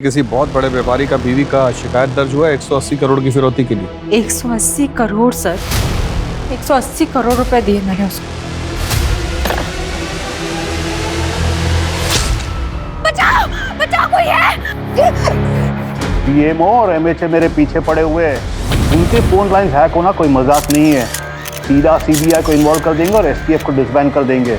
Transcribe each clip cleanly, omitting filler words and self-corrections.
किसी बहुत बड़े व्यापारी का बीवी का शिकायत दर्ज हुआ है 180 करोड़ की फिरौती के लिए। 180 करोड़ सर, 180 करोड़ रुपए दिए मैंने उसको। बचाओ बचाओ, कोई है? पीएमओ और एमएचए मेरे पीछे पड़े हुए हैं। उनके फोन लाइन हैक होना कोई मजाक नहीं है। सीधा सीबीआई को इन्वॉल्व कर देंगे और एसटीएफ को डिसबैंड कर देंगे।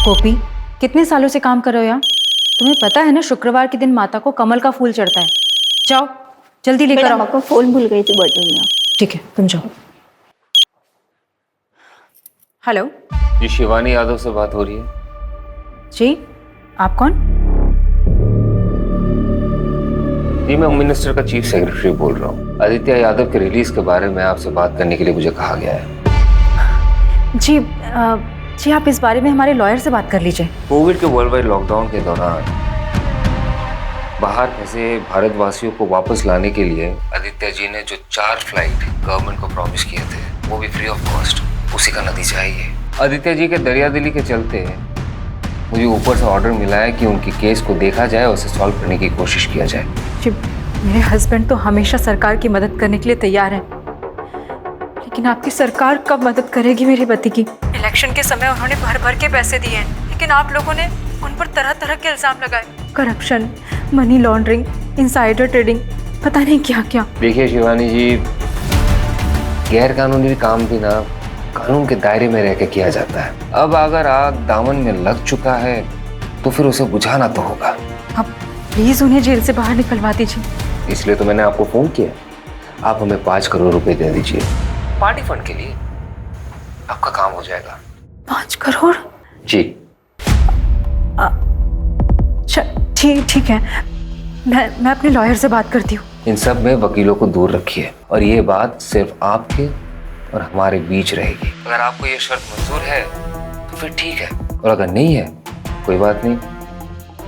गोपी, कितने सालों से काम कर रहे हो यहाँ? तुम्हें पता है ना, शुक्रवार के दिन माता को कमल का फूल चढ़ता है। जाओ जल्दी लेकर आओ। को फोन भूल गई थी बॉटल में। ठीक है, तुम जाओ। हेलो जी, शिवानी यादव से बात हो रही है? जी, आप कौन? जी, मैं होम मिनिस्टर का चीफ सेक्रेटरी बोल रहा हूँ। आदित्य यादव के रिलीज के बारे में आपसे बात करने के लिए मुझे कहा गया है। जी आप इस बारे में हमारे लॉयर से बात कर लीजिए। कोविड के वर्ल्ड वाइड लॉकडाउन के दौरान बाहर फंसे भारतवासियों को वापस लाने के लिए आदित्य जी ने जो 4 फ्लाइट गवर्नमेंट को प्रॉमिस किए थे, वो भी फ्री ऑफ कॉस्ट, उसी का नतीजा है ये। आदित्य जी के दरियादिली के चलते मुझे ऊपर से ऑर्डर मिला है कि उनकी केस को देखा जाए और उसे सॉल्व करने की कोशिश किया जाए। जी, मेरे हस्बैंड तो हमेशा सरकार की मदद करने के लिए तैयार हैं, लेकिन आपकी सरकार कब मदद करेगी मेरे पति की? इलेक्शन के समय उन्होंने भर भर के पैसे दिए हैं, लेकिन आप लोगों ने उन पर तरह तरह के इल्जाम लगाए। Corruption, money laundering, insider trading, पता नहीं क्या क्या। देखिए शिवानी जी, गैर कानूनी काम भी ना कानून के दायरे में रह के किया जाता है। अब अगर आग दामन में लग चुका है तो फिर उसे बुझाना तो होगा। अब प्लीज उन्हें जेल से बाहर निकलवा दीजिए। इसलिए तो मैंने आपको फोन किया। आप हमें 5 करोड़ रुपए दे दीजिए पार्टी फंड के लिए, आपका काम हो जाएगा। 5 करोड़? जी ठीक है, मैं अपने लॉयर से बात करती हूँ। इन सब में वकीलों को दूर रखिए और ये बात सिर्फ आपके और हमारे बीच रहेगी। अगर आपको ये शर्त मंजूर है तो फिर ठीक है, और अगर नहीं है कोई बात नहीं,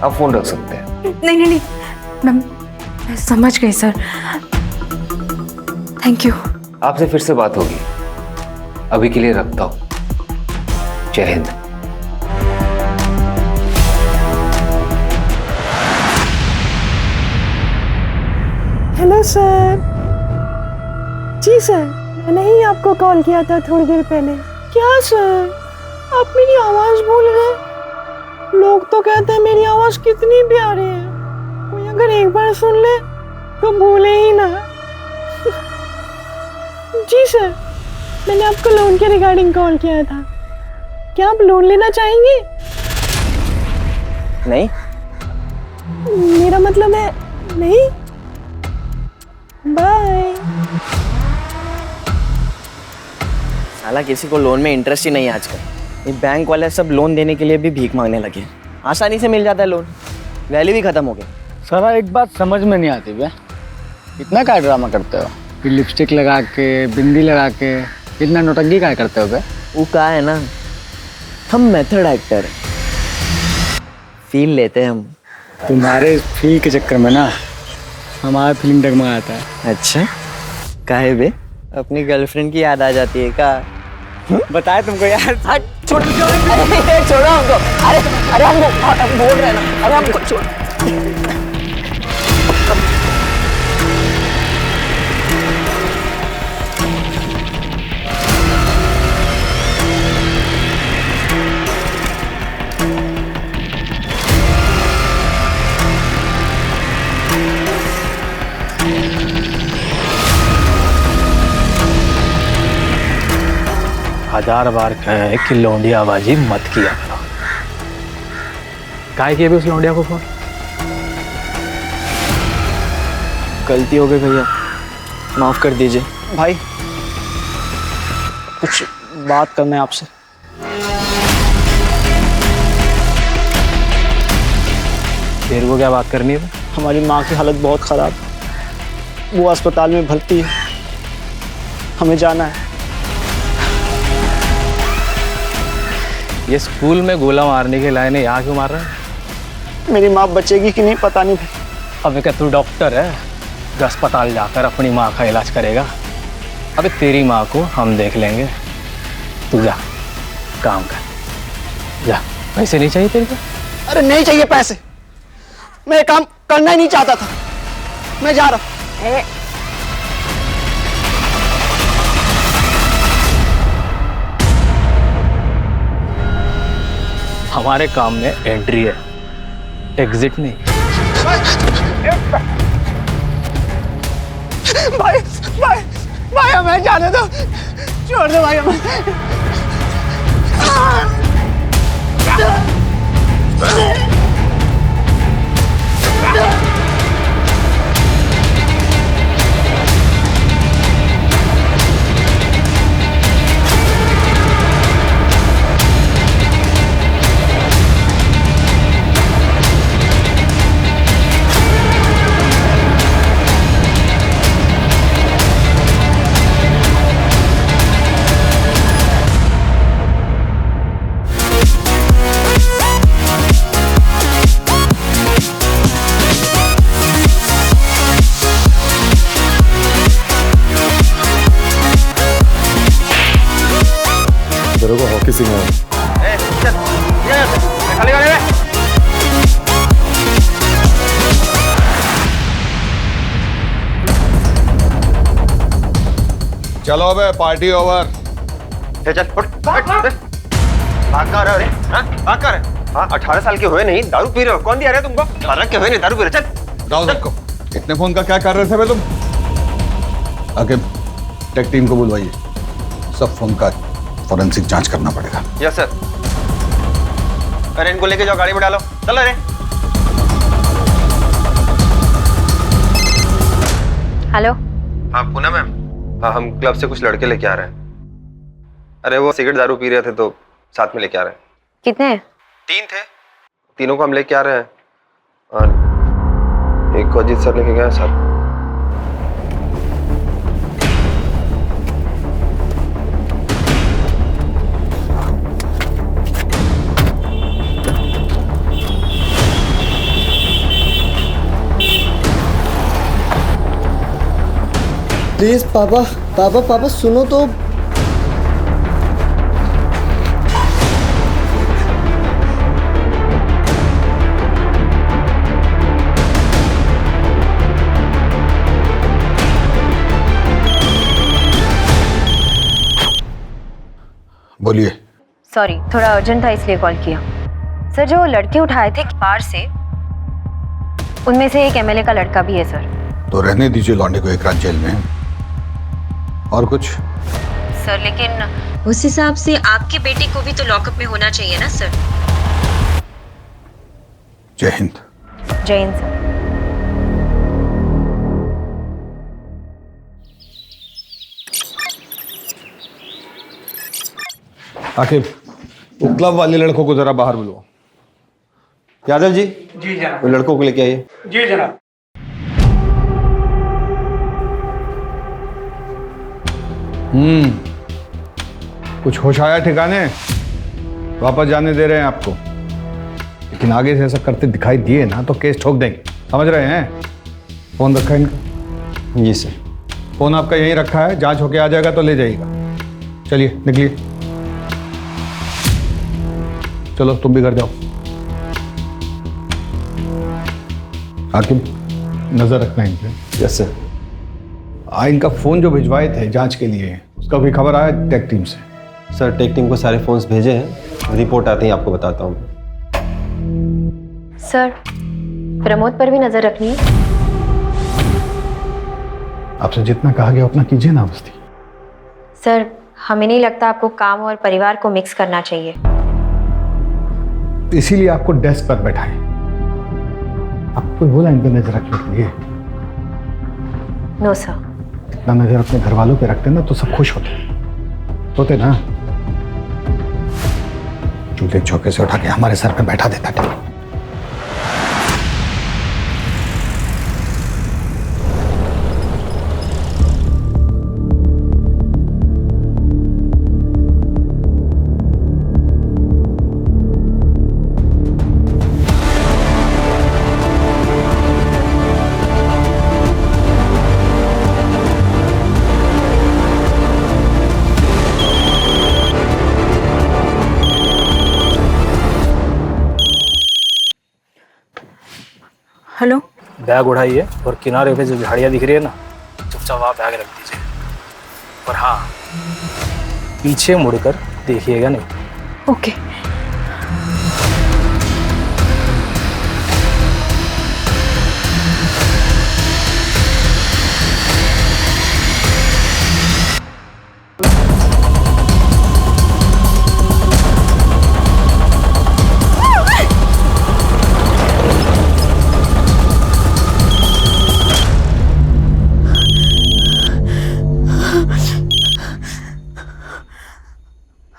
आप फोन रख सकते हैं। नहीं, मैं समझ गई सर, थैंक यू। आपसे फिर से बात होगी, अभी के लिए रखता हूँ। जय हिंद। Hello sir. जी सर, मैंने ही आपको कॉल किया था थोड़ी देर पहले। क्या सर, आप मेरी आवाज़ भूल गए? लोग तो कहते हैं मेरी आवाज़ कितनी प्यारी है, कोई अगर एक बार सुन ले तो भूले ही ना। जी सर, मैंने आपको लोन के रिगार्डिंग कॉल किया था। क्या आप लोन लेना चाहेंगे? नहीं, मेरा मतलब है नहीं। बाय। साला किसी को लोन में इंटरेस्ट ही नहीं है आजकल। ये बैंक वाले सब लोन देने के लिए भी भीख मांगने लगे। आसानी से मिल जाता है लोन, वैल्यू भी खत्म हो गई। सारा एक बात समझ में नहीं आती बे, इतना क्या ड्रामा करते हो? फिर लिपस्टिक लगा के, बिंदी लगा के इतना नौटंकी क्या करते हो बे? वो कहा है ना, हम मेथड एक्टर फील लेते हैं हम। तुम्हारे फील के चक्कर में ना हमारा फिल्म डगमगा आता है। अच्छा, काहे बे? अपनी गर्लफ्रेंड की याद आ जाती है का? बताए तुमको यार। छोड़ो हमको। अरे हमको बोल रहे हैं ना, अरे हमको छोड़। हजार बार कहे कि लौंडियाबाजी मत किया करो। काहे किए भी उस लौंडिया को फोन? गलती हो गई भैया, माफ कर दीजिए। भाई कुछ बात करना है आपसे। तेरे को क्या बात करनी है? हमारी माँ की हालत बहुत ख़राब है, वो अस्पताल में भर्ती है, हमें जाना है। ये स्कूल में गोला मारने के लायक यहाँ क्यों मार रहा है? मेरी माँ बचेगी कि नहीं पता नहीं भाई। अबे क्या तू डॉक्टर है जो अस्पताल जाकर अपनी माँ का इलाज करेगा? अबे तेरी माँ को हम देख लेंगे, तू जा काम कर, जा। पैसे नहीं चाहिए तेरे को? अरे नहीं चाहिए पैसे, मैं ये काम करना ही नहीं चाहता था, मैं जा रहा हूँ। हमारे काम में एंट्री है, एग्जिट नहीं। भाई भाई भाई हमें जाने दो, छोड़ दो भाई हमें। तेरे को हॉकी सिंगाऊं। चलो अबे पार्टी ओवर। चल उठ, भाग कहाँ रहे हो रे? हाँ? भाग कहाँ रहे? हाँ 18 साल के हुए नहीं दारू पी रहे हो? कौन दिया रहे तुमको? 18 के हुए नहीं दारू पी रहे, चल जाओ सबको। इतने फोन का क्या कर रहे थे बे तुम? आके टेक टीम को बुलवाइए, सब फोन का फॉरेंसिक जांच करना पड़ेगा। Yes sir. अरे इनको लेके जाओ, गाड़ी में डालो, चलो रे। हेलो। हाँ पूनम मैम, हाँ हम क्लब से कुछ लड़के लेके आ रहे हैं। अरे वो सिगरेट दारू पी रहे थे तो साथ में लेके आ रहे हैं। कितने हैं? 3 थे, तीनों को हम लेके आ रहे हैं और एक को अजीत सर लेके गए सर। प्लीज पापा पापा पापा सुनो तो। बोलिए। सॉरी, थोड़ा अर्जेंट था इसलिए कॉल किया। सर जो लड़के उठाए थे बाहर से, उनमें से एक एमएलए का लड़का भी है सर। तो रहने दीजिए लौंडे को एक रात जेल में। और कुछ? सर लेकिन उस हिसाब से आपकी बेटी को भी तो लॉकअप में होना चाहिए ना सर। जय हिंद। जय हिंद सर। आखिर वो क्लब वाले लड़कों को जरा बाहर बुलवाओ। यादव जी। जी जनाब। लड़कों को लेके आइए। जी जनाब। कुछ होश आया ठिकाने? वापस जाने दे रहे हैं आपको, लेकिन आगे से ऐसा करते दिखाई दिए ना तो केस ठोक देंगे, समझ रहे हैं? फोन रखा है इनका? जी सर। फोन आपका यहीं रखा है, जांच होके आ जाएगा तो ले जाइएगा। चलिए निकलिए, चलो तुम भी घर जाओ। हाकिम नजर रखना इन पे। Yes sir. इनका फोन जो भिजवाए थे जांच के लिए, उसका भी खबर आया टेक टीम से? सर टेक टीम को सारे फोन्स भेजे हैं, रिपोर्ट आते ही आपको बताता हूँ। सर प्रमोद पर भी नजर रखनी है। आपसे जितना कहा गया उतना कीजिए ना बस्ती। सर हमें नहीं लगता आपको काम और परिवार को मिक्स करना चाहिए। इसीलिए आपको डेस्क पर बैठाएं। आपको बोला इन पे नजर रखने के लिए। No sir. इतना नजर अपने घर वालों पे रखते ना तो सब खुश होते ना। चूल्हे चौके से उठा के हमारे सर पे बैठा देता था। बैग उठाइए और किनारे पे जो झाड़ियाँ दिख रही है ना, चुपचाप वहाँ बैग रख दीजिए। और हाँ, पीछे मुड़कर देखिएगा नहीं। ओके।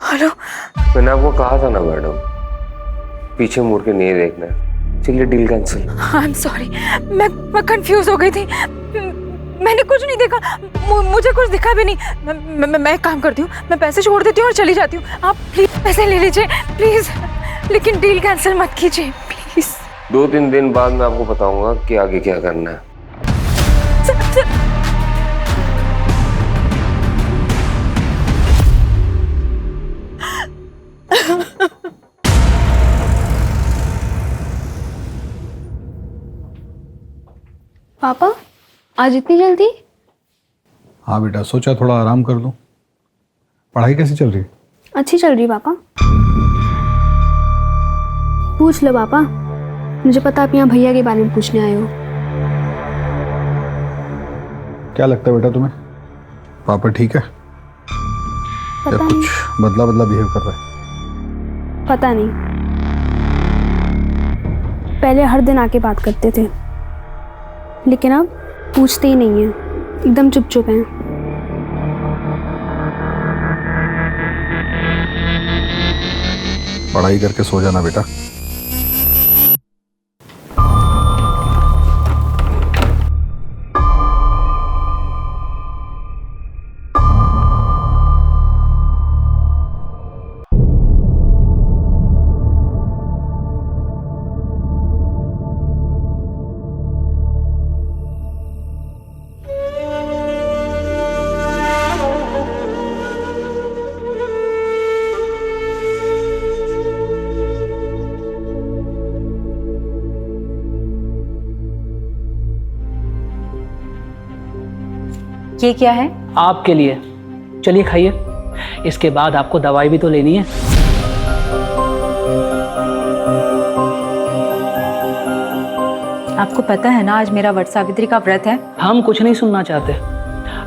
हेलो। मैंने आपको कहा था ना मैडम, पीछे मुड़ के नहीं देखना है। चलिए deal cancel. I am sorry, मैं कंफ्यूज हो गई थी। मैंने कुछ नहीं देखा, मुझे कुछ दिखा भी नहीं। मैं एक काम करती हूँ, मैं पैसे छोड़ देती हूँ और चली जाती हूँ। आप प्लीज पैसे ले लीजिए प्लीज, लेकिन डील कैंसिल मत कीजिए प्लीज। 2-3 दिन बाद मैं आपको बताऊंगा कि आगे क्या करना है। पापा आज इतनी जल्दी? हाँ बेटा, सोचा थोड़ा आराम कर लूँ। पढ़ाई कैसी चल रही? अच्छी चल रही पापा। पूछ लो पापा, मुझे पता आप यहाँ भैया के बारे में पूछने आए हो। क्या लगता है बेटा तुम्हें, पापा ठीक है या पता कुछ नहीं, बदला बदला बिहेव कर रहा है? पता नहीं। पहले हर दिन आके बात करते थे, लेकिन अब पूछते ही नहीं है, एकदम चुप चुप हैं। पढ़ाई करके सो जाना बेटा। ये क्या है? आपके लिए, चलिए खाइए। इसके बाद आपको दवाई भी तो लेनी है। आपको पता है ना आज मेरा वट सावित्री का व्रत है। हम कुछ नहीं सुनना चाहते।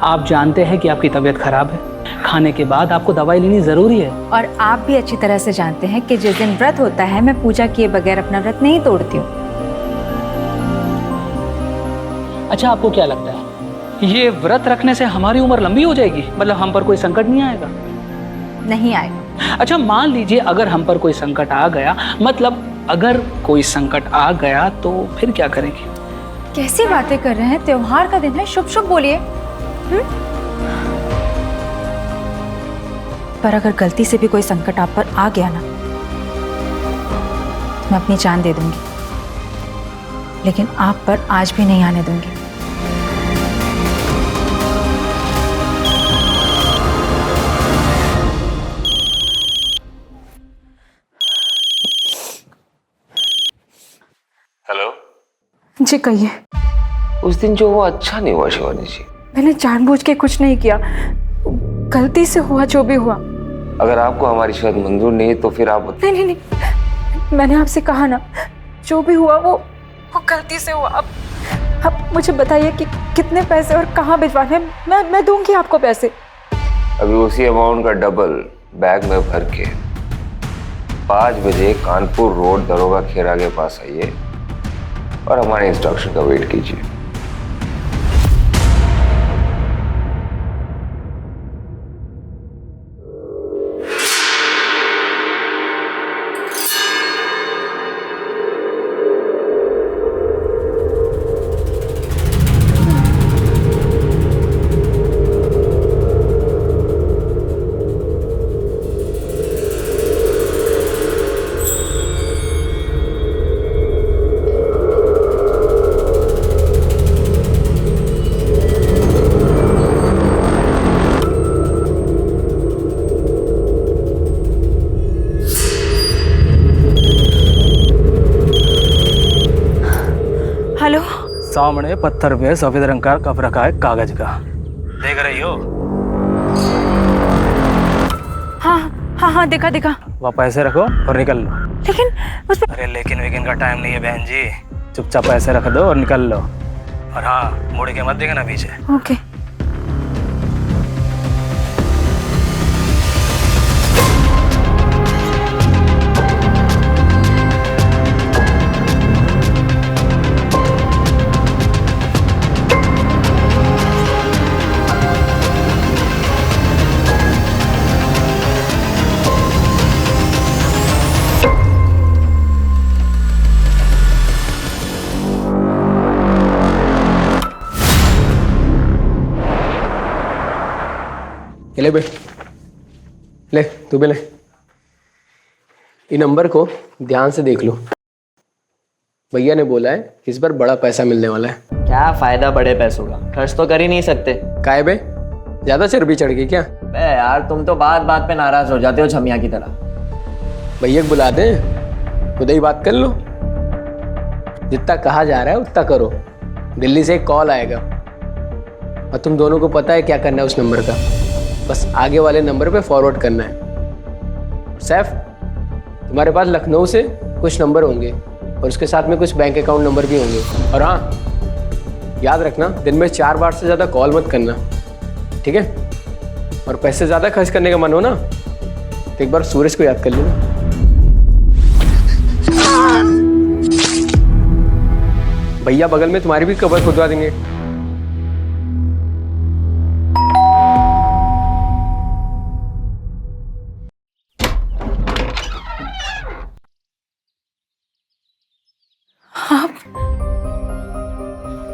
आप जानते हैं कि आपकी तबीयत खराब है, खाने के बाद आपको दवाई लेनी जरूरी है। और आप भी अच्छी तरह से जानते हैं कि जिस दिन व्रत होता है मैं पूजा किए बगैर अपना व्रत नहीं तोड़ती हूँ। अच्छा, आपको क्या लगता है ये व्रत रखने से हमारी उम्र लंबी हो जाएगी? मतलब हम पर कोई संकट नहीं आएगा? नहीं आएगा। अच्छा, मान लीजिए अगर हम पर कोई संकट आ गया, मतलब अगर कोई संकट आ गया तो फिर क्या करेंगे? कैसी बातें कर रहे हैं, त्योहार का दिन है, शुभ शुभ बोलिए। पर अगर गलती से भी कोई संकट आप पर आ गया ना, तो मैं अपनी जान दे दूंगी, लेकिन आप पर आज भी नहीं आने दूंगी। हेलो जी कहिए। उस दिन जो हुआ अच्छा नहीं हुआ शिवानी जी। मैंने जानबूझ के कुछ नहीं किया, गलती से हुआ जो भी हुआ। अगर आपको हमारी शिकायत मंजूर नहीं तो फिर आप नहीं नहीं नहीं, मैंने आपसे कहा ना, जो भी हुआ वो गलती से हुआ। अब मुझे बताइए कि कितने पैसे और कहाँ भिजवाने हैं। मैं दूंगी आपको पैसे। अभी उसी अमाउंट का डबल बैग में भर के 5 बजे कानपुर रोड दरोगा खेरा के पास आइए और हमारे इंस्ट्रक्शन का वेट कीजिए। सामने पत्थर पे सफेद रंग का कप रखा है कागज का, देख रही हो? हाँ हाँ हाँ, देखा देखा। वहाँ पैसे रखो और निकल लो। लेकिन उस पे... अरे लेकिन वेकिन का टाइम नहीं है बहन जी, चुपचाप पैसे रख दो और निकल लो। और हाँ, मुड़ के मत देखना पीछे। ओके। ले बे, ले तू भी ले। ये नंबर को ध्यान से देख लो। भैया ने बोला है इस बार बड़ा पैसा मिलने वाला है। क्या फायदा बड़े पैसों का, खर्च तो कर ही नहीं सकते। काहे बे, ज्यादा चर्बी चढ़ गई क्या? बे यार, तुम तो बात बात पे नाराज हो जाते हो छमिया की तरह। भैया को बुला दे, खुद ही बात कर लो। जितना कहा जा रहा है उतना करो। दिल्ली से एक कॉल आएगा और तुम दोनों को पता है क्या करना है उस नंबर का। बस आगे वाले नंबर पे फॉरवर्ड करना है। सैफ, तुम्हारे पास लखनऊ से कुछ नंबर होंगे और उसके साथ में कुछ बैंक अकाउंट नंबर भी होंगे। और हाँ, याद रखना दिन में 4 बार से ज़्यादा कॉल मत करना, ठीक है? और पैसे ज़्यादा खर्च करने का मन हो ना तो एक बार सूरज को याद कर लेना। भैया बगल में तुम्हारी भी कबर खुदवा देंगे।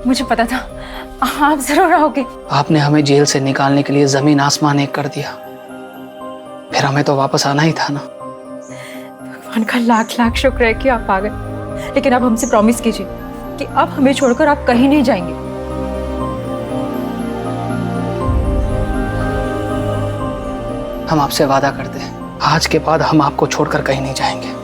मुझे पता था आप जरूर आओगे। आपने हमें जेल से निकालने के लिए जमीन आसमान एक कर दिया, फिर हमें तो वापस आना ही था ना। भगवान का लाख लाख शुक्र है कि आप आ गए। लेकिन अब हमसे प्रॉमिस कीजिए कि अब हमें छोड़कर आप कहीं नहीं जाएंगे। हम आपसे वादा करते हैं, आज के बाद हम आपको छोड़कर कहीं नहीं जाएंगे।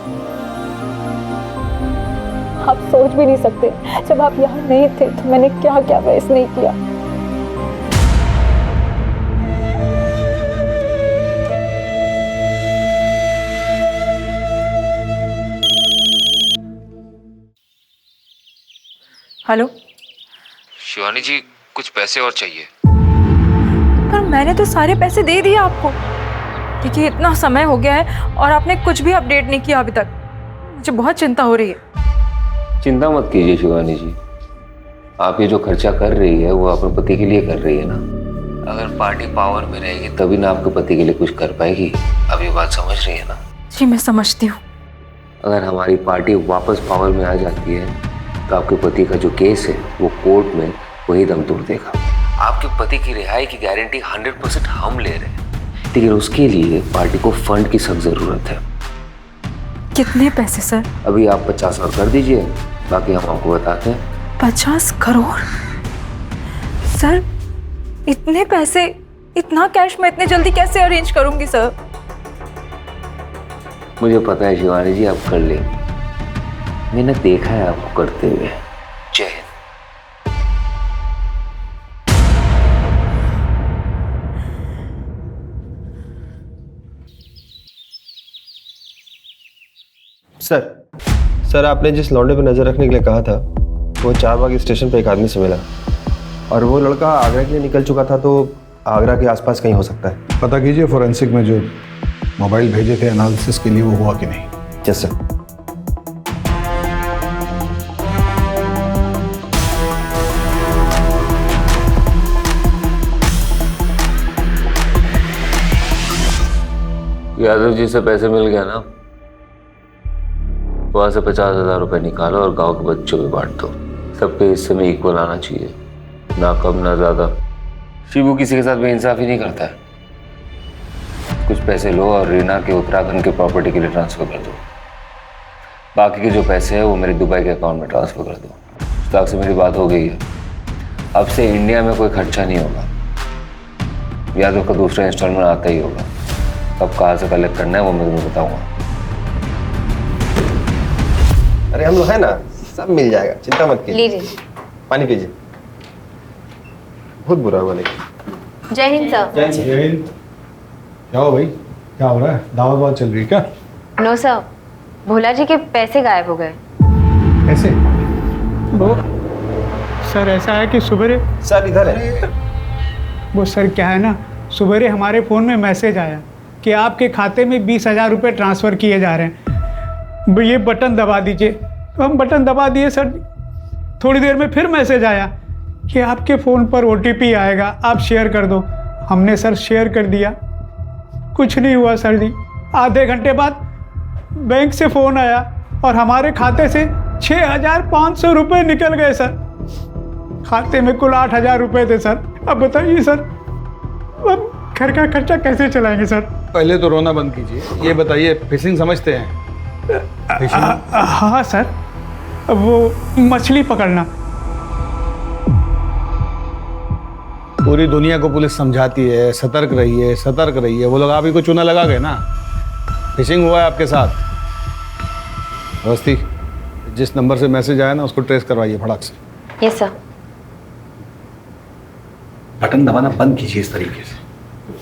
आप सोच भी नहीं सकते, जब आप यहाँ नहीं थे तो मैंने क्या क्या बहस नहीं किया। हेलो शिवानी जी, कुछ पैसे और चाहिए। पर मैंने तो सारे पैसे दे दिए आपको। देखिए, इतना समय हो गया है और आपने कुछ भी अपडेट नहीं किया अभी तक। मुझे बहुत चिंता हो रही है। चिंता मत कीजिए शिवानी जी, आप ये जो खर्चा कर रही है वो अपने पति के लिए कर रही है ना। अगर पार्टी पावर में रहेगी तभी ना आपके पति के लिए कुछ कर पाएगी। अब ये बात समझ रही है ना? जी मैं समझती हूँ। अगर हमारी पार्टी वापस पावर में आ जाती है तो आपके पति का जो केस है वो कोर्ट में वही दम तोड़ देगा। आपके पति की रिहाई की गारंटी 100% हम ले रहे हैं, लेकिन उसके लिए पार्टी को फंड की सख्त जरूरत है। कितने पैसे सर? अभी आप 50 करोड़ कर दीजिए, बाकी हम आपको बताते हैं। 50 करोड़? सर इतने पैसे, इतना कैश मैं इतने जल्दी कैसे अरेंज करूंगी सर? मुझे पता है शिवानी जी, आप कर लेंगे। मैंने देखा है आपको करते हुए। जय हिंद। सर आपने जिस लौंडे पर नजर रखने के लिए कहा था वो चारबाग स्टेशन पे एक आदमी से मिला और वो लड़का आगरा के लिए निकल चुका था, तो आगरा के आसपास कहीं हो सकता है। पता कीजिए फोरेंसिक में जो मोबाइल भेजे थे एनालिसिस के लिए वो हुआ कि नहीं। Yes sir. यादव जी से पैसे मिल गया ना, वहां से 50,000 रुपए निकालो और गांव के बच्चों में बांट दो। सबके हिस्से में इक्वल आना चाहिए, ना कम ना ज्यादा। शिबू किसी के साथ बेइंसाफी नहीं करता है। कुछ पैसे लो और रीना के उत्तराखंड के प्रॉपर्टी के लिए ट्रांसफर कर दो। बाकी के जो पैसे हैं वो मेरे दुबई के अकाउंट में ट्रांसफर कर दो। मुश्ताक से मेरी बात हो गई है, अब से इंडिया में कोई खर्चा नहीं होगा। यादव का दूसरा इंस्टॉलमेंट आता ही होगा। कब कहाँ से कलेक्ट करना है वो मैं तुम्हें बताऊंगा। अरे हम लोग है ना, सब मिल जाएगा, चिंता मत कीजिए। लीजिए। पानी पीजिए। बहुत बुरा हुआ लेकिन। जय हिंद सर। जय हिंद। क्या हो भाई, क्या हो रहा है? दावत वावत चल रही है क्या? नो सर, भोला जी के पैसे गायब हो गए। कैसे? वो सर ऐसा है कि सुबह सर इधर है। वो सर क्या है ना, सुबह हमारे फ़ोन में मैसेज आया कि आपके खाते में 20,000 रुपये ट्रांसफ़र किए जा रहे हैं, ये बटन दबा दीजिए। तो हम बटन दबा दिए सर। थोड़ी देर में फिर मैसेज आया कि आपके फ़ोन पर OTP आएगा, आप शेयर कर दो। हमने सर शेयर कर दिया, कुछ नहीं हुआ सर जी। आधे घंटे बाद बैंक से फ़ोन आया और हमारे खाते से 6,500 रुपये निकल गए सर। खाते में कुल 8,000 रुपये थे सर। अब बताइए सर, अब घर का खर्चा कैसे चलाएंगे सर? पहले तो रोना बंद कीजिए, ये बताइए फिशिंग समझते हैं? हाँ सर, वो मछली पकड़ना। पूरी दुनिया को पुलिस समझाती है सतर्क रहिए सतर्क रहिए, वो लोग आप ही को चूना लगा गए ना। फिशिंग हुआ है आपके साथ। अवस्थी, जिस नंबर से मैसेज आया ना उसको ट्रेस करवाइए फटाक से। Yes sir. बटन दबाना बंद कीजिए इस तरीके से,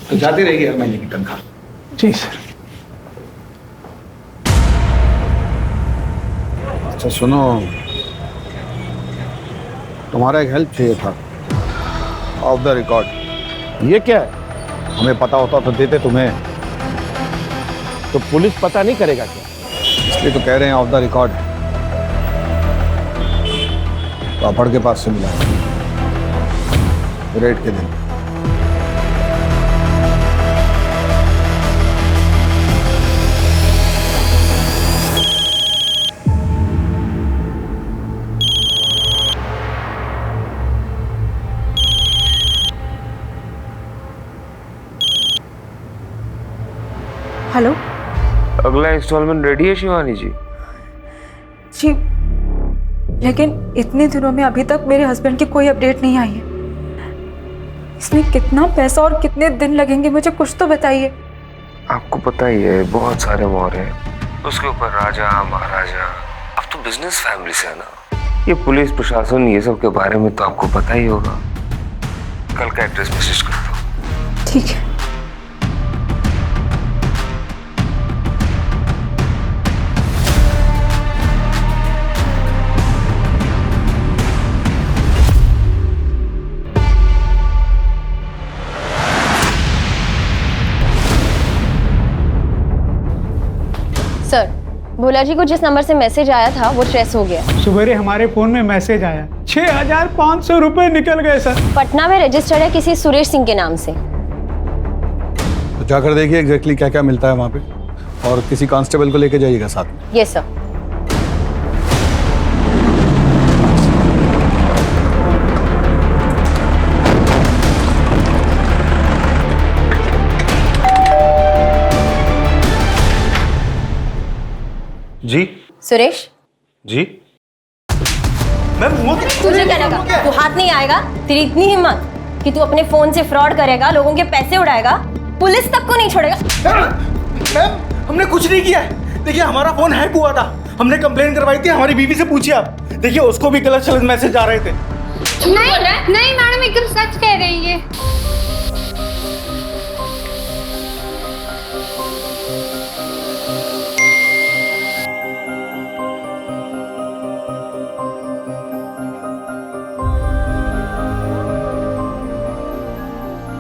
तो जाती रहेगी हर महीने की तनख्वाह। जी सर। अच्छा सुनो, तुम्हारा एक हेल्प चाहिए था, ऑफ द रिकॉर्ड। ये क्या है? हमें पता होता तो देते तुम्हें। तो पुलिस पता नहीं करेगा क्या? इसलिए तो कह रहे हैं ऑफ द रिकॉर्ड। पापड़ के पास से मिला रेड के दिन। हेलो अगला इंस्टॉलमेंट रेडी है शिवानी जी? जी, लेकिन इतने दिनों में अभी तक मेरे हस्बैंड की कोई अपडेट नहीं आई है। इसमें कितना पैसा और कितने दिन लगेंगे, मुझे कुछ तो बताइए। आपको पता ही है बहुत सारे मोर हैं, उसके ऊपर राजा महाराजा। अब तो बिजनेस फैमिली से है ना, ये पुलिस प्रशासन ये सब के बारे में तो आपको पता ही होगा। कल का एड्रेस मैसेज कर दो। ठीक है। सर, भोला जी को जिस नंबर से मैसेज आया था वो ट्रेस हो गया। सुबह हमारे फ़ोन में मैसेज आया, 6,500 रुपये निकल गए सर। पटना में रजिस्टर्ड है किसी सुरेश सिंह के नाम से। तो जाकर देखिए एग्जैक्टली क्या क्या मिलता है वहाँ पे, और किसी कांस्टेबल को लेके जाइएगा साथ में। Yes sir. जी सुरेश जी। तुझे क्या लगा तू हाथ नहीं आएगा? तेरी इतनी हिम्मत कि तू अपने फोन से फ्रॉड करेगा, लोगों के पैसे उड़ाएगा, पुलिस तक को नहीं छोड़ेगा। मैम हमने कुछ नहीं किया है। देखिए हमारा फोन हैक हुआ था, हमने कंप्लेन करवाई थी। हमारी बीवी से पूछिए आप, देखिए उसको भी गलत सलत मैसेज आ रहे थे। नहीं मैडम, एकदम सच कह रही है।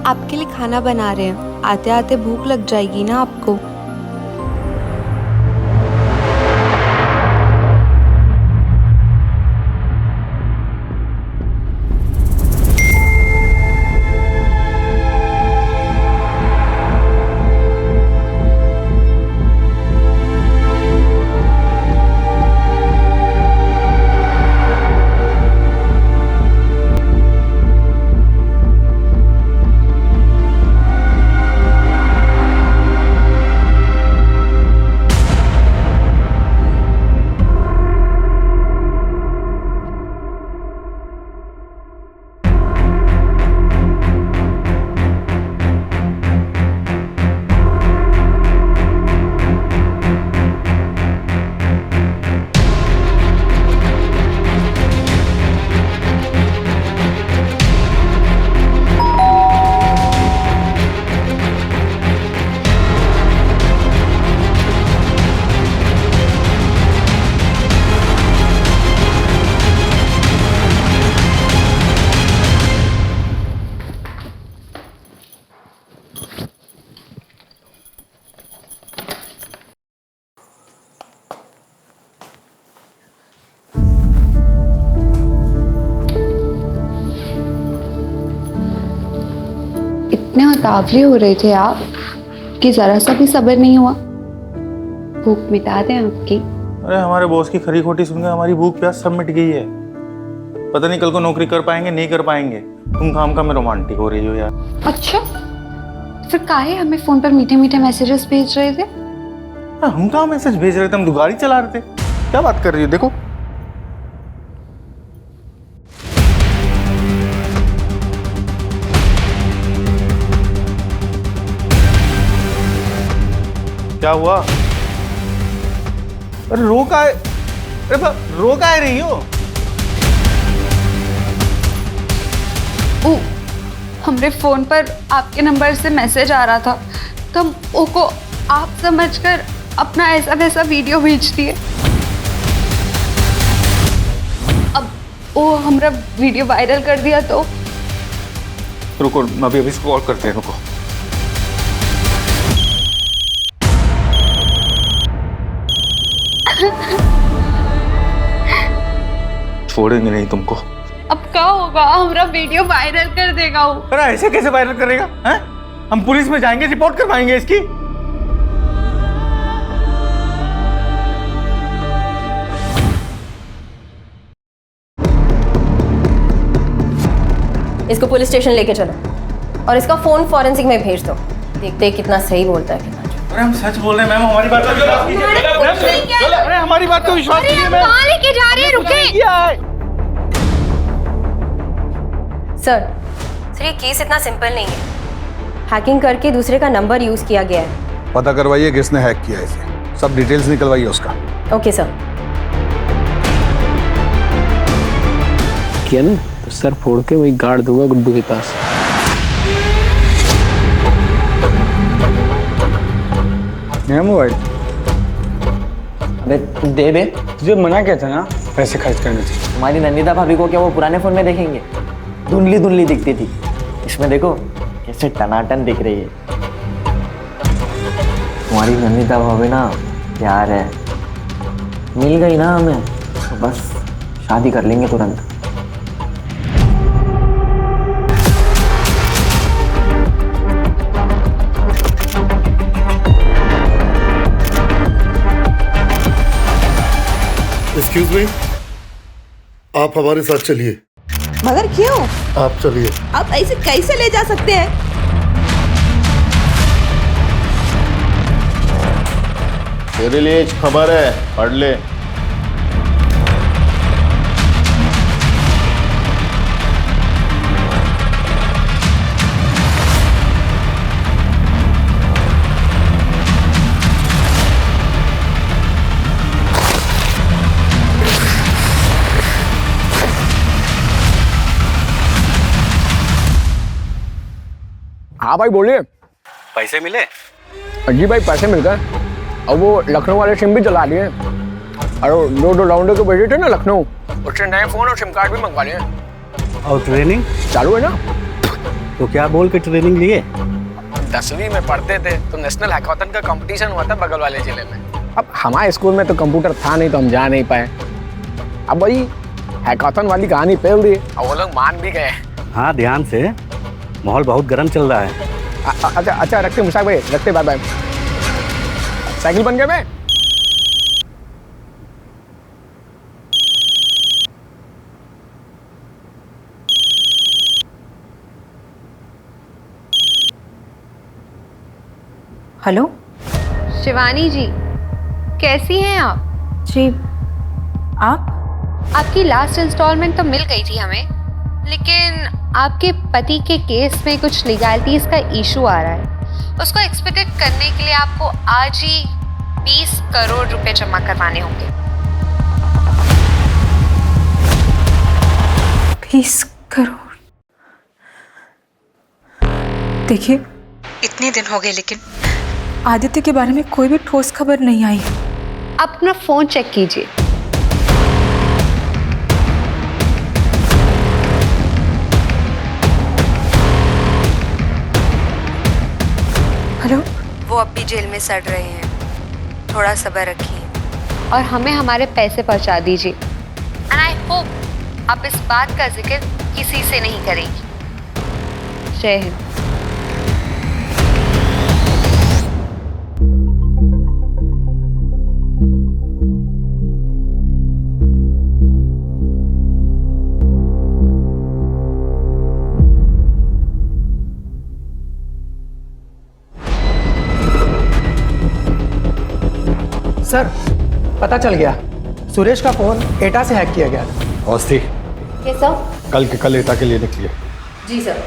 आपके लिए खाना बना रहे हैं, आते आते भूख लग जाएगी ना आपको। इतने उतावले हो रहे थे आप कि जरा सा भी सब्र नहीं हुआ। भूख मिटा दें आपकी। अरे हमारे बॉस की खरी खोटी सुनकर हमारी भूख प्यास सब मिट गई है। पता नहीं कल को नौकरी कर पाएंगे नहीं कर पाएंगे। तुम काम का में रोमांटिक हो रही हो यार। अच्छा, फिर काहे हमें फोन पर मीठे मीठे मैसेजेस भेज रहे थे? हम कहाँ मैसेज भेज रहे थे, हम तो गाड़ी चला रहे थे। क्या बात कर रही हो? देखो क्या हुआ? अरे रो का है? अरे रो का है रही हो? हमरे फोन पर आपके नंबर से मैसेज आ रहा था तो हम को आप समझकर अपना ऐसा वैसा वीडियो भेज दिए। अब वो हमरा वीडियो वायरल कर दिया तो रुको, अभी इसको कॉल करते हैं। रुको, छोड़ेंगे नहीं तुमको। अब क्या होगा? हमरा वीडियो वायरल कर देगा वो। अरे ऐसे कैसे वायरल करेगा? हैं? हम पुलिस में जाएंगे, रिपोर्ट करवाएंगे इसकी। इसको पुलिस स्टेशन लेके चलो और इसका फोन फॉरेंसिक में भेज दो। देखते हैं कितना सही बोलता है कितना झूठ। अरे हम सच बोल रहे हैं मैम, हमारी बात का विश्वास कीजिए। अरे हमारी बात का विश्वास कीजिए मैम। कहाँ लेके जा रहे हैं? रुके। सर ये केस इतना सिंपल नहीं है। हैकिंग करके दूसरे का नंबर यूज किया गया है। पता करवाइए किसने हैक किया इसे, सब डिटेल्स निकलवाइए उसका। Okay sir. किया ना तो सर फोड़ के वही गाड़ दूंगा गुड्डू के पास। मेरा मोबाइल। अबे दे बे, तुझे मना किया था ना पैसे खर्च करने से। तुम्हारी नंदिता भाभी को क्या वो पुराने फोन में देखेंगे? धुंधली धुंधली दिखती थी, इसमें देखो कैसे टनाटन दिख रही है। तुम्हारी नंदिता भाभी ना प्यार है, मिल गई ना हमें तो बस शादी कर लेंगे तुरंत। एक्सक्यूज मी, आप हमारे साथ चलिए। मगर क्यों? आप चलिए। आप ऐसे कैसे ले जा सकते हैं? तेरे लिए एक खबर है, पढ़ ले। हाँ भाई बोलिए। पैसे मिले? जी भाई पैसे मिल गए और वो लखनऊ वाले सिम भी चला लिए और दो राउंडर के भेजे थे ना लखनऊ, उससे नए फोन और सिम कार्ड भी मंगवा लिए। और ट्रेनिंग चालू है ना? तो क्या बोल के ट्रेनिंग लिए? 10वीं में पढ़ते थे तो नेशनल हैकाथन का कंपटीशन हुआ था बगल वाले जिले में। अब हमारे स्कूल में तो कंप्यूटर था नहीं तो हम जा नहीं पाए। अब वही हैकाथन वाली कहानी फैल दी और वो लोग मान भी गए। हाँ ध्यान से, माहौल बहुत गर्म चल रहा है। अच्छा अच्छा रखते मुशाक भाई, रखते, बाय बाय। साइकिल बन गया मैं। हेलो शिवानी जी, कैसी हैं आप? जी, आप? आपकी लास्ट इंस्टॉलमेंट तो मिल गई थी हमें, लेकिन आपके पति के केस में कुछ लीगैलिटीज का इशू आ रहा है। उसको एक्सपेक्टेड करने के लिए आपको आज ही 20 करोड़ रुपए जमा करवाने होंगे। 20 करोड़? देखिए, इतने दिन हो गए लेकिन आदित्य के बारे में कोई भी ठोस खबर नहीं आई है। अपना फोन चेक कीजिए। हेलो? वो अब भी जेल में सड़ रहे हैं, थोड़ा सब्र रखिए और हमें हमारे पैसे पहुंचा दीजिए। एंड आई होप आप इस बात का जिक्र किसी से नहीं करेंगी। जय हिंद। सर पता चल गया, सुरेश का फोन एटा से हैक किया गया था। Awasthi, yes sir. कल के कल एटा के लिए निकलिए। जी सर।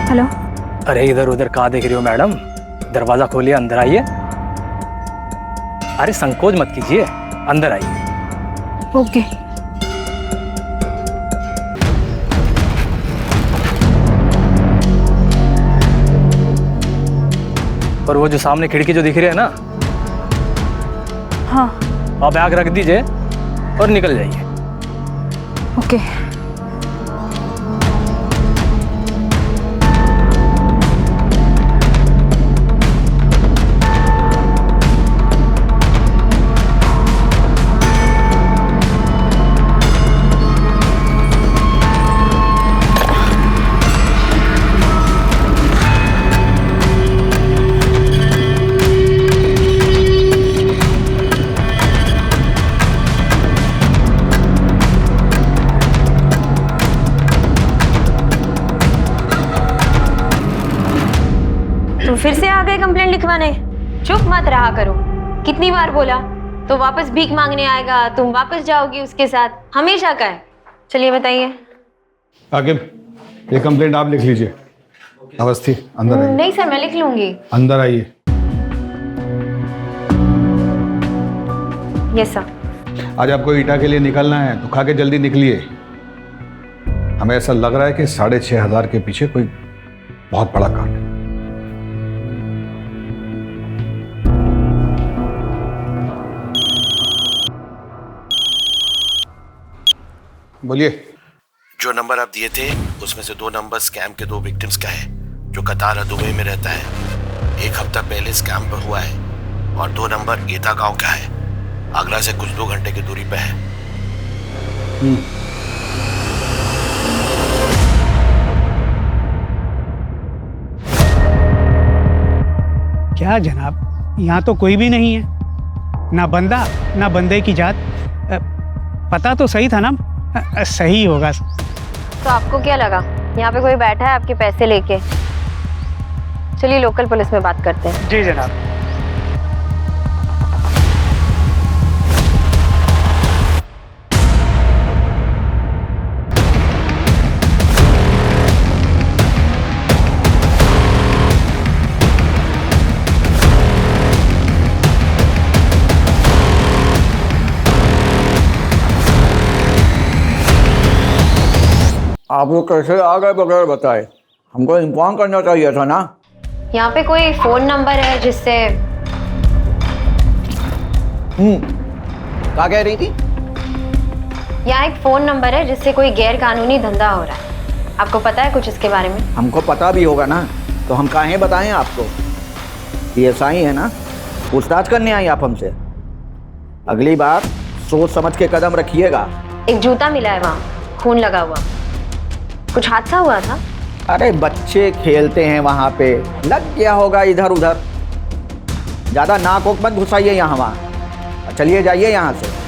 हेलो। अरे इधर उधर कहाँ देख रही हो मैडम? दरवाजा खोलिए, अंदर आइए। अरे संकोच मत कीजिए, अंदर आइए। ओके। और वो जो सामने खिड़की जो दिख रही है ना, हाँ। आप बैग रख दीजिए और निकल जाइए। ओके। तुम फिर से आ गए कंप्लेंट लिखवाने? चुप मत रहा करो। कितनी बार बोला तो वापस भीख मांगने आएगा, तुम वापस जाओगी उसके साथ, हमेशा का है। चलिए बताइए। आकिब, ये कंप्लेंट आप लिख लीजिए। अवस्थी, अंदर आइए। नहीं सर, मैं लिख लूंगी। अंदर आइए। Yes sir. आज आपको ईटा के लिए निकलना है तो खा के जल्दी निकलिए। हमें ऐसा लग रहा है कि 6,500 के पीछे कोई बहुत बड़ा कांड है। बोलिए। जो नंबर आप दिए थे उसमें से 2 नंबर स्कैम के 2 विक्टिम्स का है, जो कतार और दुबई में रहता है। 1 हफ्ता पहले स्कैम पर हुआ है। और 2 नंबर एटा गांव का है, आगरा से कुछ 2 घंटे की दूरी पे है। क्या जनाब, यहाँ तो कोई भी नहीं है, ना बंदा ना बंदे की जात। पता तो सही था ना? सही होगा। तो आपको क्या लगा यहाँ पे कोई बैठा है आपके पैसे लेके? चलिए लोकल पुलिस में बात करते हैं। जी जनाब। आप लोग कैसे आ गए बगैर बताए? हमको इन्फॉर्म करना चाहिए था ना। यहाँ पे कोई फोन नंबर है जिससे क्या कह रही थी? यहाँ एक फोन नंबर है जिससे कोई गैर कानूनी धंधा हो रहा है। आपको पता है कुछ इसके बारे में? हमको पता भी होगा ना, तो हम काहे बताएं आपको? PSI है ना, पूछताछ करने आई आप हमसे। अगली बार सोच समझ के कदम रखिएगा। एक जूता मिला है वहाँ, खून लगा हुआ। कुछ हादसा हुआ था? अरे बच्चे खेलते हैं वहाँ पे, लग गया होगा इधर उधर। ज़्यादा नाक वोक मत घुसाइए यहाँ वहाँ। चलिए जाइए यहाँ से।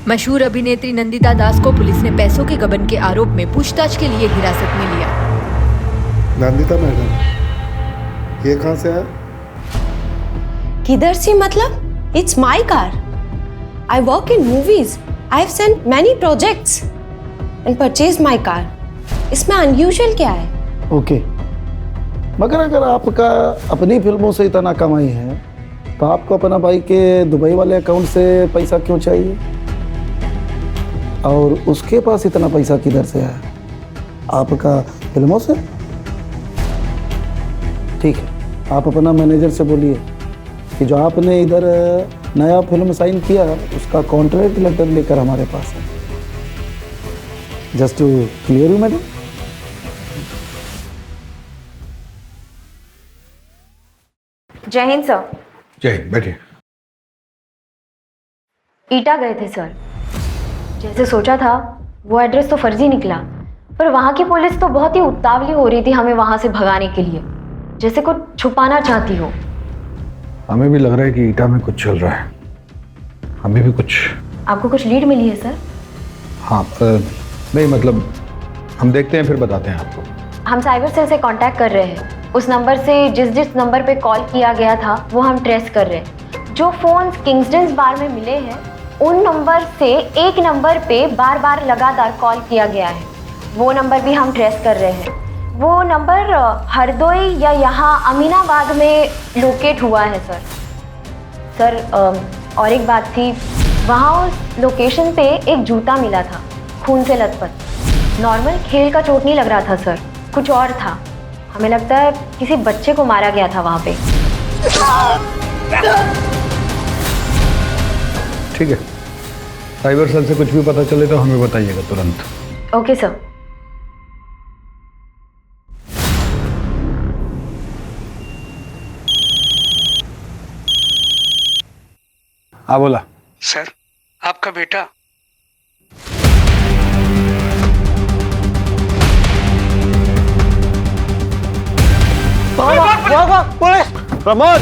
मशहूर अभिनेत्री नंदिता दास को पुलिस ने पैसों के गबन के आरोप में पूछताछ के लिए हिरासत में लिया। नंदिता मैडम, ये कहाँ से है? किधर से मतलब? It's my car. I work in movies. I have sent many projects and purchase my car. इसमें अनयूजुअल क्या है? ओके, मगर अगर आपका अपनी फिल्मों से इतना कमाई है तो आपको अपना भाई के दुबई वाले अकाउंट से पैसा क्यों चाहिए? और उसके पास इतना पैसा किधर से है? आपका फिल्मों से? ठीक है, आप अपना मैनेजर से बोलिए कि जो आपने इधर नया फिल्म साइन किया उसका कॉन्ट्रैक्ट लेटर लेकर हमारे पास है. Just to clear you madam. Jai Hind sir. जय हिंद, बैठिए. ईटा गए थे सर. जैसे सोचा था वो एड्रेस तो फर्जी निकला, पर वहाँ की पुलिस तो बहुत ही उतावली हो रही थी हमें वहाँ से भगाने के लिए, जैसे कुछ छुपाना चाहती हो. हमें भी लग रहा है कि ईटा में कुछ चल रहा है. हमें भी कुछ. आपको कुछ लीड मिली है सर? हाँ, नहीं मतलब हम देखते हैं फिर बताते हैं आपको. हम साइबर सेल से कांटेक्ट कर रहे हैं. उस नंबर से जिस नंबर पे कॉल किया गया था वो हम ट्रेस कर रहे हैं. जो फोन्स किंग्सटन बार में मिले हैं उन नंबर से एक नंबर पे बार बार लगातार कॉल किया गया है. वो नंबर भी हम ट्रेस कर रहे हैं. वो नंबर हरदोई या यहाँ अमीनाबाद में लोकेट हुआ है सर. सर और एक बात थी, वहाँ उस लोकेशन पे एक जूता मिला था खून से लथपथ. नॉर्मल खेल का चोट नहीं लग रहा था सर, कुछ और था. हमें लगता है किसी बच्चे को मारा गया था वहाँ पे. ठीक है, साइबर सेल से कुछ भी पता चले तो हमें बताइएगा तुरंत. Okay sir. हाँ बोला. सर, आपका बेटा पुलिस! प्रमोद!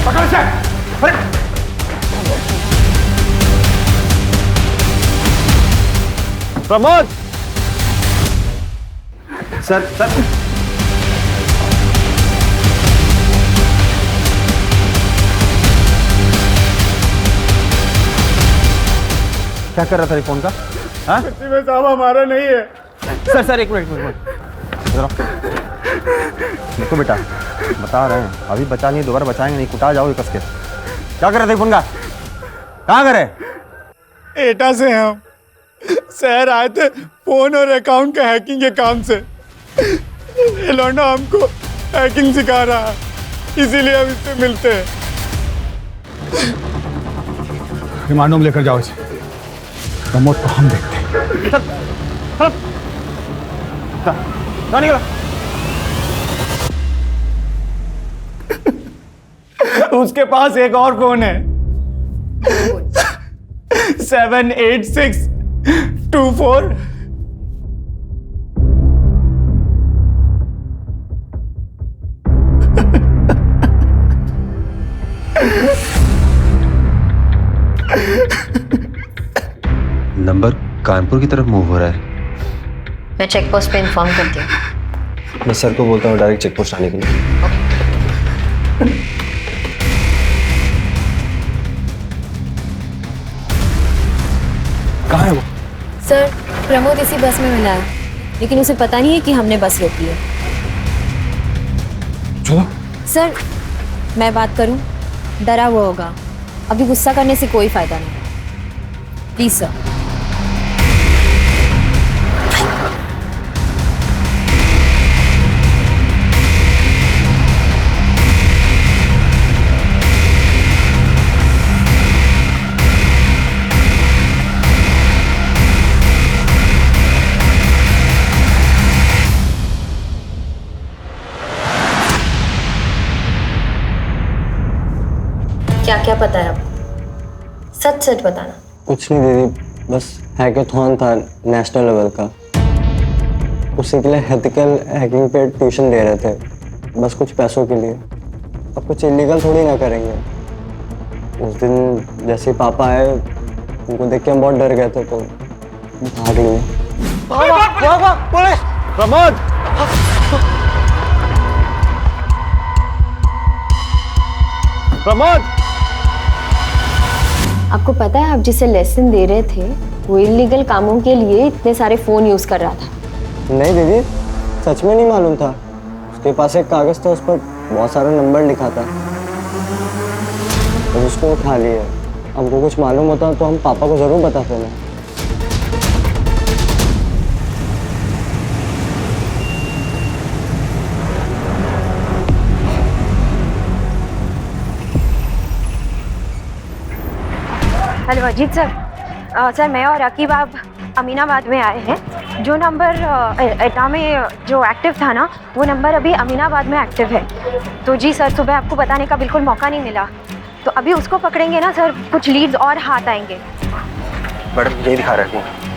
पकड़ से. प्रमोद! सर क्या कर रहा था फोन का? हाँ? में साहब हमारा नहीं है. सर एक मिनट देखो बेटा, बता रहे हैं अभी बचा नहीं, दोबारा बचाएंगे नहीं, कुटा जाओगे कस के. क्या कर रहे थे फोन का? कहाँ करे? एटा से हम शहर आए थे फोन और अकाउंट के हैकिंग के काम से. ये लौंडा हमको हैकिंग सिखा रहा है, इसीलिए हम इससे मिलते हैं. रिमांड में लेकर जाओ इसे. प्रमोद को हम देखते हैं. उसके पास एक और फोन है. 78624. नंबर कानपुर की तरफ मूव हो रहा है. मैं चेक पोस्ट पे इन्फॉर्म करती हूँ. मैं सर को बोलता हूँ डायरेक्ट चेक पोस्ट आने के लिए. कहाँ है वो? सर, प्रमोद इसी बस में मिला है, लेकिन उसे पता नहीं है कि हमने बस रोकी है. चलो. सर, मैं बात करूं? डरा हुआ होगा. अभी गुस्सा करने से कोई फायदा नहीं. Please sir. क्या क्या पता है आपको? सच सच बताना. कुछ नहीं दीदी, बस हैकेथॉन था नेशनल लेवल का, उसी के लिए एथिकल हैकिंग पे ट्यूशन दे रहे थे, बस कुछ पैसों के लिए. अब कुछ इलीगल थोड़ी ना करेंगे. उस दिन जैसे पापा आए उनको देख के हम बहुत डर गए थे तो भाग लिए। पुलिस! प्रमोद! प्रमोद! आपको पता है आप जिसे लेसन दे रहे थे वो इलीगल कामों के लिए इतने सारे फ़ोन यूज़ कर रहा था। नहीं दीदी, सच में नहीं मालूम था। उसके पास एक कागज़ था, उस पर बहुत सारा नंबर लिखा था, तो उसको उठा लिए। हमको कुछ मालूम होता तो हम पापा को ज़रूर बताते ना। Hello Ajit sir. सर मैं और रकीब आप अमीनाबाद में आए हैं। जो नंबर एटा में जो एक्टिव था ना वो नंबर अभी अमीनाबाद में एक्टिव है। तो जी सर, सुबह आपको बताने का बिल्कुल मौका नहीं मिला, तो अभी उसको पकड़ेंगे ना सर, कुछ लीड्स और हाथ आएंगे। मैडम यही दिखा रहे हैं।